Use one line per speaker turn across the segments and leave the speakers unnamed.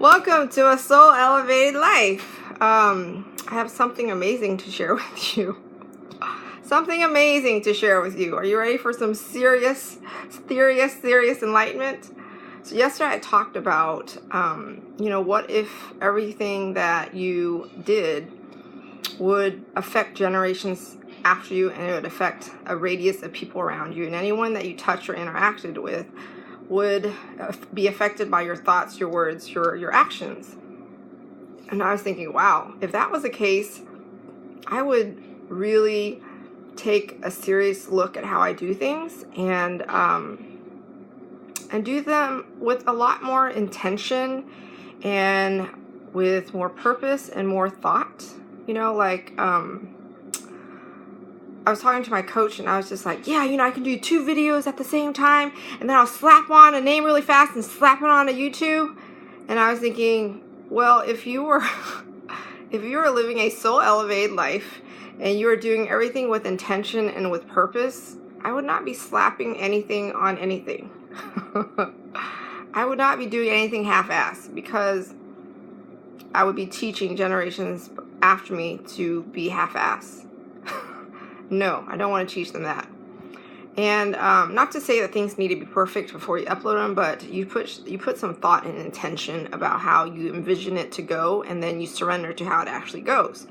Welcome to a soul elevated life. I have something amazing to share with you. Something amazing to share with you. Are you ready for some serious enlightenment? So yesterday I talked about, what if everything that you did would affect generations after you, and it would affect a radius of people around you, and anyone that you touched or interacted with would be affected by your thoughts, your words, your actions. And I was thinking, wow, if that was the case, I would really take a serious look at how I do things and do them with a lot more intention and with more purpose and more thought. I was talking to my coach and I was just like, I can do 2 videos at the same time, and then I'll slap on a name really fast and slap it on a YouTube. And I was thinking, well, if you were living a soul elevated life and you were doing everything with intention and with purpose, I would not be slapping anything on anything. I would not be doing anything half-assed, because I would be teaching generations after me to be half-assed. No, I don't want to teach them that. And not to say that things need to be perfect before you upload them, but you put some thought and intention about how you envision it to go, and then you surrender to how it actually goes.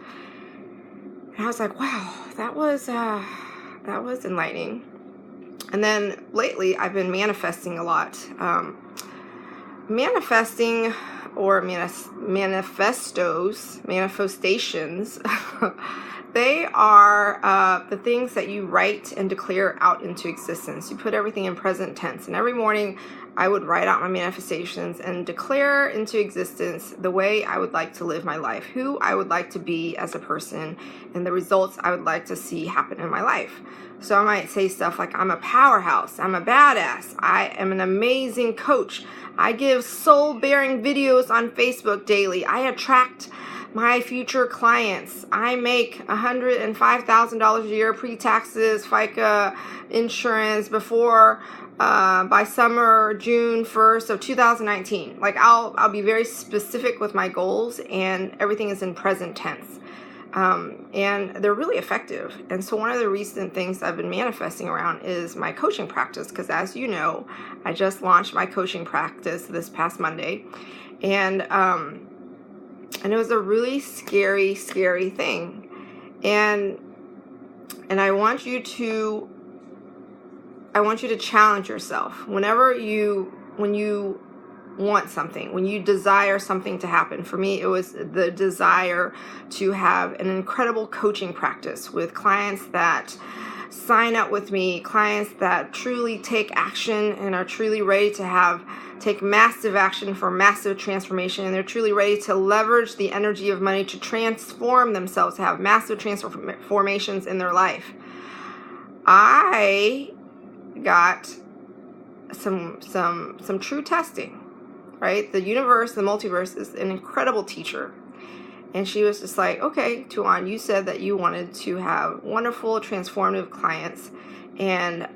And I was like, wow, that was enlightening. And then lately, I've been manifesting a lot. Manifestations. They are the things that you write and declare out into existence. You put everything in present tense. And every morning I would write out my manifestations and declare into existence the way I would like to live my life, who I would like to be as a person, and the results I would like to see happen in my life. So I might say stuff like, I'm a powerhouse, I'm a badass, I am an amazing coach, I give soul-bearing videos on Facebook daily, I attract my future clients, I make $105,000 a year pre-taxes, FICA, insurance by summer, June 1st of 2019. Like I'll be very specific with my goals, and everything is in present tense. And they're really effective. And so one of the recent things I've been manifesting around is my coaching practice, because as you know, I just launched my coaching practice this past Monday. And it was a really scary thing. And I want you to challenge yourself. When you want something, when you desire something to happen. For me, it was the desire to have an incredible coaching practice with clients that sign up with me, clients that truly take action and are truly ready to take massive action for massive transformation, and they're truly ready to leverage the energy of money to transform themselves, to have massive transformations in their life. I got some true testing, right? The universe, the multiverse, is an incredible teacher. And she was just like, okay, Tuan, you said that you wanted to have wonderful, transformative clients, and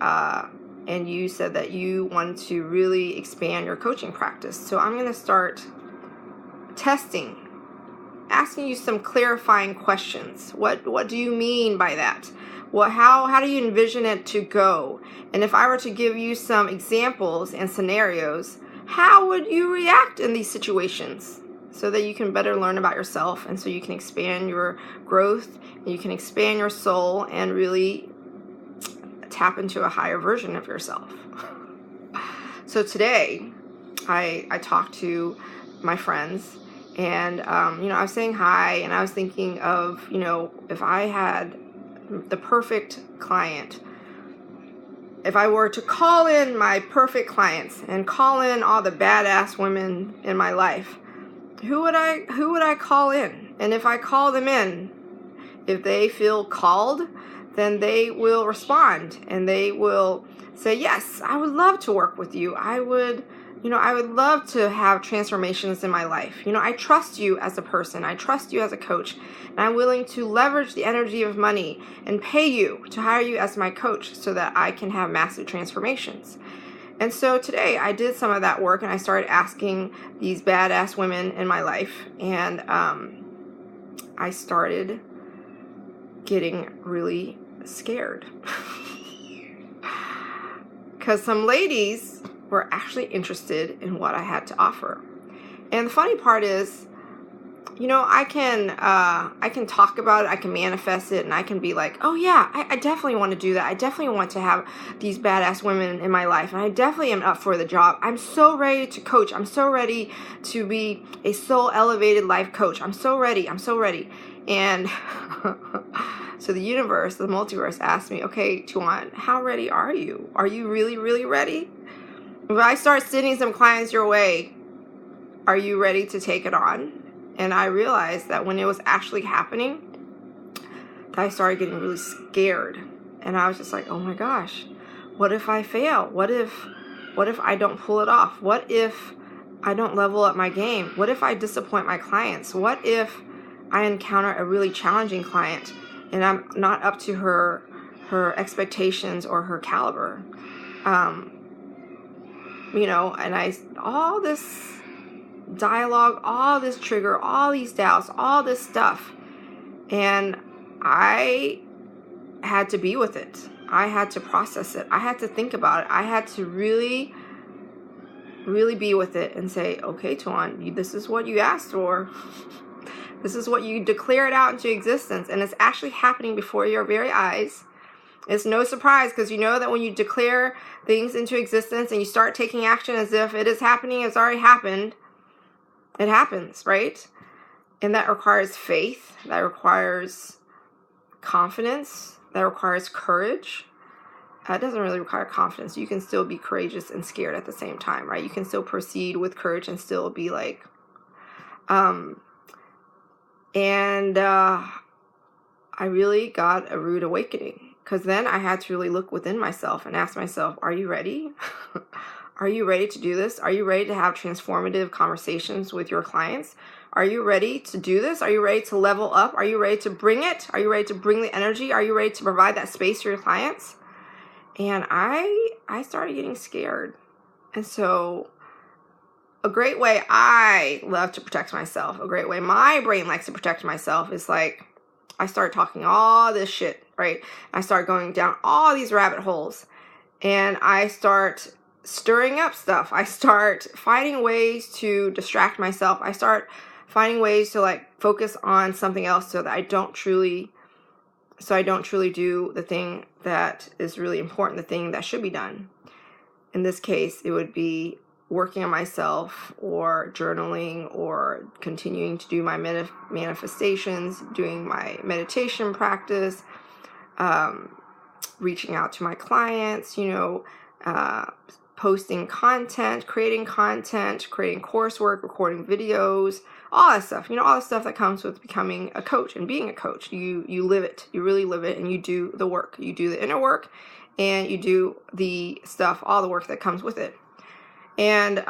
you said that you wanted to really expand your coaching practice. So I'm going to start testing, asking you some clarifying questions. What do you mean by that? How do you envision it to go? And if I were to give you some examples and scenarios, how would you react in these situations? So that you can better learn about yourself, and so you can expand your growth, and you can expand your soul and really tap into a higher version of yourself. So today, I talked to my friends, and I was saying hi, and I was thinking of, if I had the perfect client, if I were to call in my perfect clients and call in all the badass women in my life, who would I call in? And if I call them in, if they feel called, then they will respond and they will say, yes, I would love to work with you. I would love to have transformations in my life. I trust you as a person. I trust you as a coach. And I'm willing to leverage the energy of money and pay you to hire you as my coach so that I can have massive transformations. And so today I did some of that work, and I started asking these badass women in my life, and I started getting really scared because some ladies were actually interested in what I had to offer. And the funny part is, you know, I can talk about it, I can manifest it, and I can be like, oh yeah, I definitely want to do that. I definitely want to have these badass women in my life, and I definitely am up for the job. I'm so ready to coach. I'm so ready to be a soul elevated life coach. I'm so ready. I'm so ready. And so the universe, the multiverse asked me, okay, Tuan, how ready are you? Are you really, really ready? If I start sending some clients your way, are you ready to take it on? And I realized that when it was actually happening, I started getting really scared. And I was just like, oh my gosh, what if I fail? What if I don't pull it off? What if I don't level up my game? What if I disappoint my clients? What if I encounter a really challenging client and I'm not up to her expectations or her caliber? You know, and all this dialogue, all this trigger, all these doubts, all this stuff. And I had to be with it. I had to process it. I had to think about it. I had to really, really be with it and say, okay, Tuan, this is what you asked for. This is what you declared out into existence. And it's actually happening before your very eyes. It's no surprise, because you know that when you declare things into existence and you start taking action as if it is happening, it's already happened. It happens, right? And that requires faith. That requires confidence. That requires courage. It doesn't really require confidence. You can still be courageous and scared at the same time, right? You can still proceed with courage and still be like, I really got a rude awakening, because then I had to really look within myself and ask myself, are you ready? Are you ready to do this? Are you ready to have transformative conversations with your clients? Are you ready to do this? Are you ready to level up? Are you ready to bring it? Are you ready to bring the energy? Are you ready to provide that space for your clients? And I started getting scared. And so a great way I love to protect myself, a great way my brain likes to protect myself is like, I start talking all this shit, right? I start going down all these rabbit holes, and I start stirring up stuff. I start finding ways to distract myself. I start finding ways to like focus on something else so I don't truly do the thing that is really important, the thing that should be done. In this case, it would be working on myself, or journaling, or continuing to do my manifestations, doing my meditation practice, reaching out to my clients, posting content, creating coursework, recording videos, all that stuff, all the stuff that comes with becoming a coach and being a coach. You live it, you really live it, and you do the work. You do the inner work, and you do the stuff, all the work that comes with it. And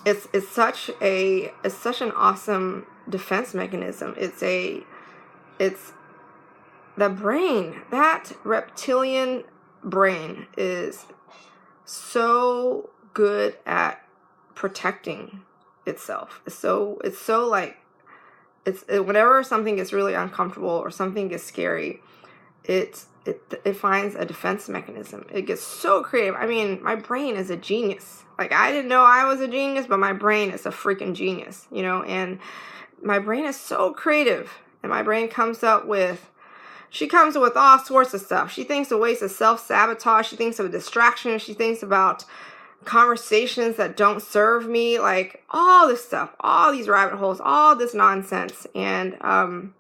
it's such an awesome defense mechanism. It's the brain, that reptilian brain is so good at protecting itself. Whenever something gets really uncomfortable or something gets scary, it finds a defense mechanism. It gets so creative. I mean, my brain is a genius. Like, I didn't know I was a genius, but my brain is a freaking genius, and my brain is so creative, and my brain comes up with all sorts of stuff. She thinks of ways to self-sabotage. She thinks of distraction. She thinks about conversations that don't serve me, like all this stuff, all these rabbit holes, all this nonsense. And I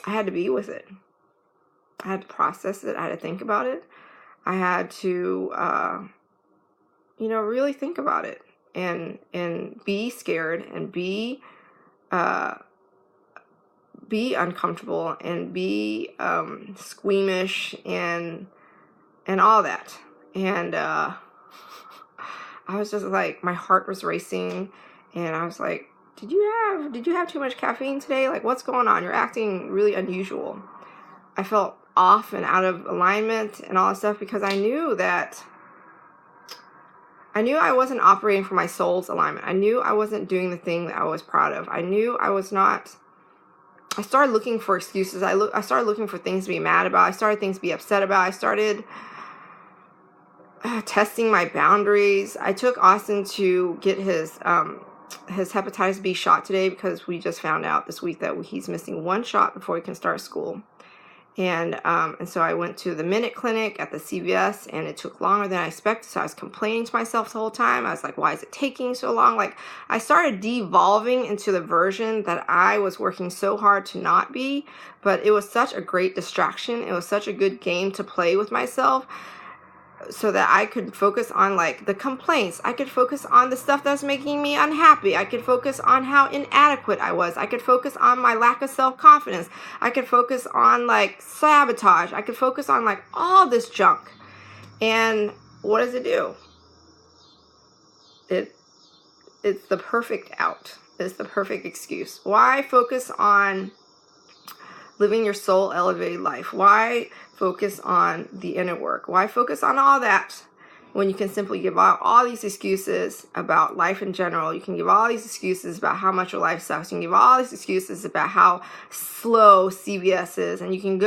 had to be with it. I had to process it. I had to think about it. I had to, really think about it and be scared and be uncomfortable and be squeamish and all that. And I was just like, my heart was racing, and I was like, did you have too much caffeine today? Like, what's going on? You're acting really unusual. I felt off and out of alignment and all that stuff, because I knew that I knew I wasn't operating from my soul's alignment. I knew I wasn't doing the thing that I was proud of. I knew I was not. I started looking for excuses. I started looking for things to be mad about. I started things to be upset about. I started testing my boundaries. I took Austin to get his hepatitis B shot today because we just found out this week that he's missing one shot before he can start school. And so I went to the Minute Clinic at the CVS, and it took longer than I expected. So I was complaining to myself the whole time. I was like, why is it taking so long? Like, I started devolving into the version that I was working so hard to not be, but it was such a great distraction. It was such a good game to play with myself, so that I could focus on like the complaints. I could focus on the stuff that's making me unhappy. I could focus on how inadequate I was. I could focus on my lack of self-confidence. I could focus on like sabotage. I could focus on like all this junk. And what does it do? It's the perfect out. It's the perfect excuse. Why focus on living your soul elevated life? Why focus on the inner work? Why focus on all that when you can simply give out all these excuses about life in general? You can give all these excuses about how much your life sucks. You can give all these excuses about how slow CVS is, and you can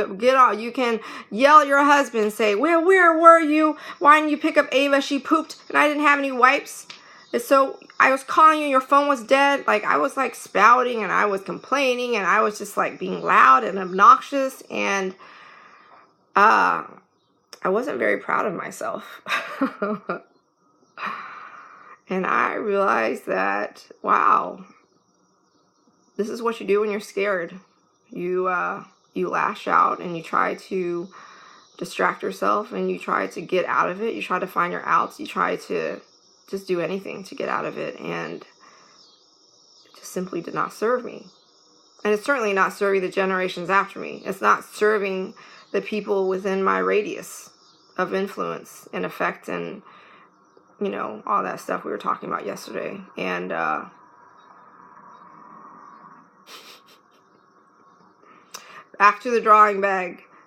you can yell at your husband and say, where were you? Why didn't you pick up Ava? She pooped and I didn't have any wipes. And so I was calling you, your phone was dead. Like, I was like spouting and I was complaining and I was just like being loud and obnoxious, and I wasn't very proud of myself. And I realized that, wow, this is what you do when you're scared. You lash out and you try to distract yourself and you try to get out of it. You try to find your outs. You try to just do anything to get out of it. And it just simply did not serve me. And it's certainly not serving the generations after me. It's not serving the people within my radius of influence and effect and, you know, all that stuff we were talking about yesterday. And back to the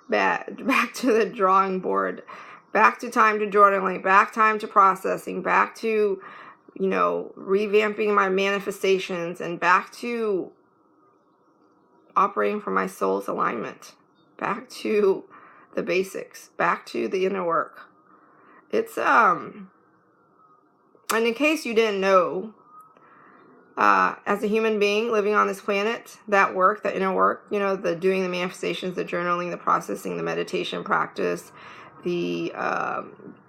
back to the drawing board, back to time to journaling, back time to processing, back to, you know, revamping my manifestations, and back to operating from my soul's alignment, back to the basics, back to the inner work. It's and in case you didn't know, as a human being living on this planet, that work, the inner work, you know, the doing the manifestations, the journaling, the processing, the meditation practice, the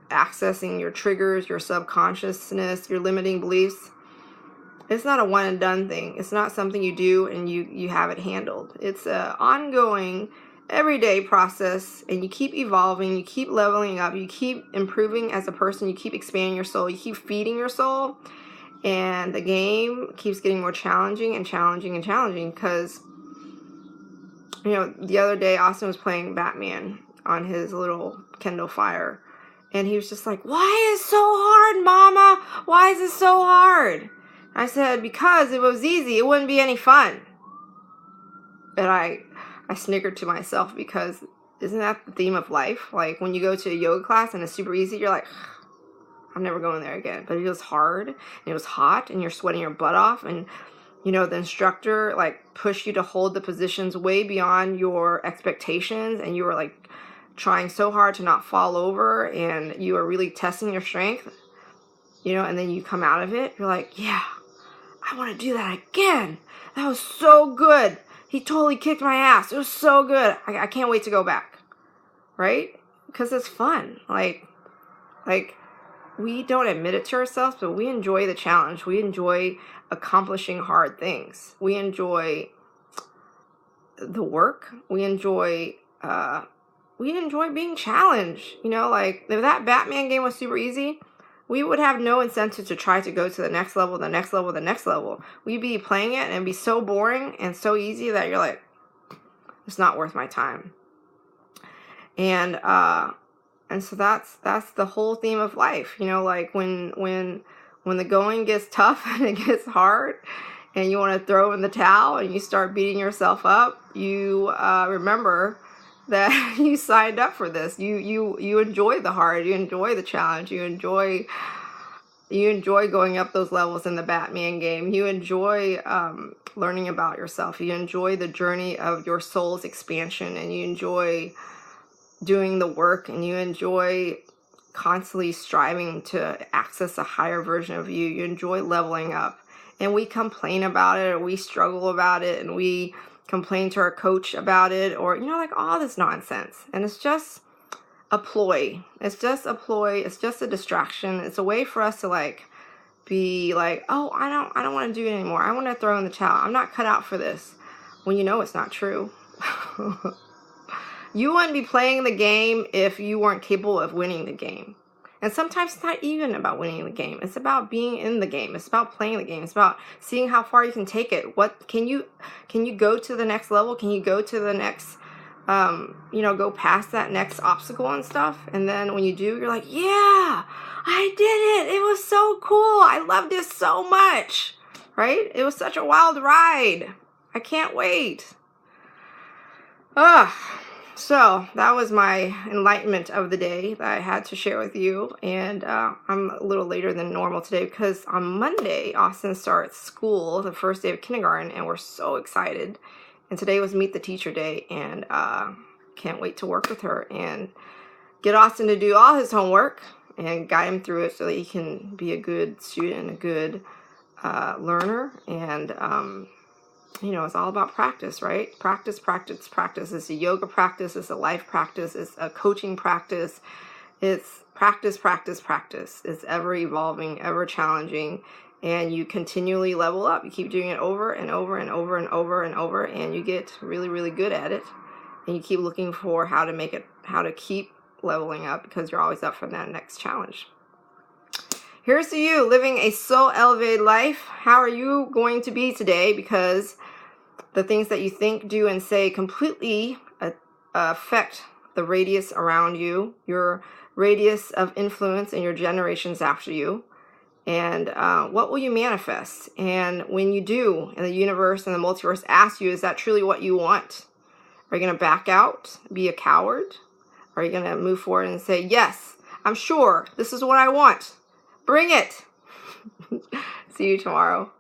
accessing your triggers, your subconsciousness, your limiting beliefs, it's not a one and done thing. It's not something you do and you have it handled. It's an ongoing, everyday process, and you keep evolving, you keep leveling up, you keep improving as a person, you keep expanding your soul, you keep feeding your soul, and the game keeps getting more challenging and challenging and challenging. Because, you know, the other day Austin was playing Batman on his little Kindle Fire, and he was just like, why is it so hard, Mama? Why is it so hard? I said, because if it was easy, it wouldn't be any fun. And I snickered to myself, because isn't that the theme of life? Like, when you go to a yoga class and it's super easy, you're like, I'm never going there again. But it was hard and it was hot and you're sweating your butt off, and, you know, the instructor like pushed you to hold the positions way beyond your expectations, and you were like trying so hard to not fall over, and you were really testing your strength, you know, and then you come out of it, you're like, yeah, I want to do that again. That was so good. He totally kicked my ass. It was so good. I can't wait to go back. Right? Because it's fun. Like we don't admit it to ourselves, but we enjoy the challenge. We enjoy accomplishing hard things. We enjoy the work. We enjoy being challenged. You know, like if that Batman game was super easy, we would have no incentive to try to go to the next level, the next level, the next level. We'd be playing it and it'd be so boring and so easy that you're like, it's not worth my time. And so that's the whole theme of life. You know, like when the going gets tough and it gets hard and you want to throw in the towel and you start beating yourself up, you remember that you signed up for this. You enjoy the hard, you enjoy the challenge, you enjoy You enjoy going up those levels in the Batman game. You enjoy learning about yourself. You enjoy the journey of your soul's expansion, and you enjoy doing the work, and you enjoy constantly striving to access a higher version of you. You enjoy leveling up. And we complain about it, or we struggle about it, and we complain to our coach about it, or, you know, like all this nonsense. And it's just a ploy. It's just a ploy. It's just a distraction. It's a way for us to like be like, oh, I don't want to do it anymore. I want to throw in the towel. I'm not cut out for this. When you know it's not true. You wouldn't be playing the game if you weren't capable of winning the game. And sometimes it's not even about winning the game. It's about being in the game. It's about playing the game. It's about seeing how far you can take it. What can you go to the next level? Can you go to the next go past that next obstacle and stuff? And then when you do, you're like, yeah, I did it. It was so cool. I loved this so much, right? It was such a wild ride. I can't wait. So that was my enlightenment of the day that I had to share with you. And I'm a little later than normal today because on Monday, Austin starts school, the first day of kindergarten, and we're so excited. And today was Meet the Teacher Day, and can't wait to work with her and get Austin to do all his homework and guide him through it so that he can be a good student, a good learner. And it's all about practice, right? Practice, practice, practice. It's a yoga practice. It's a life practice. It's a coaching practice. It's practice, practice, practice. It's ever evolving, ever challenging. And you continually level up. You keep doing it over and over and over and over and over, and you get really, really good at it. And you keep looking for how to keep leveling up, because you're always up for that next challenge. Here's to you living a soul elevated life. How are you going to be today? Because the things that you think, do, and say completely affect the radius around you, your radius of influence, and your generations after you. And what will you manifest? And when you do, and the universe and the multiverse ask you, is that truly what you want? Are you going to back out, be a coward? Are you going to move forward and say, yes, I'm sure this is what I want? Bring it. See you tomorrow.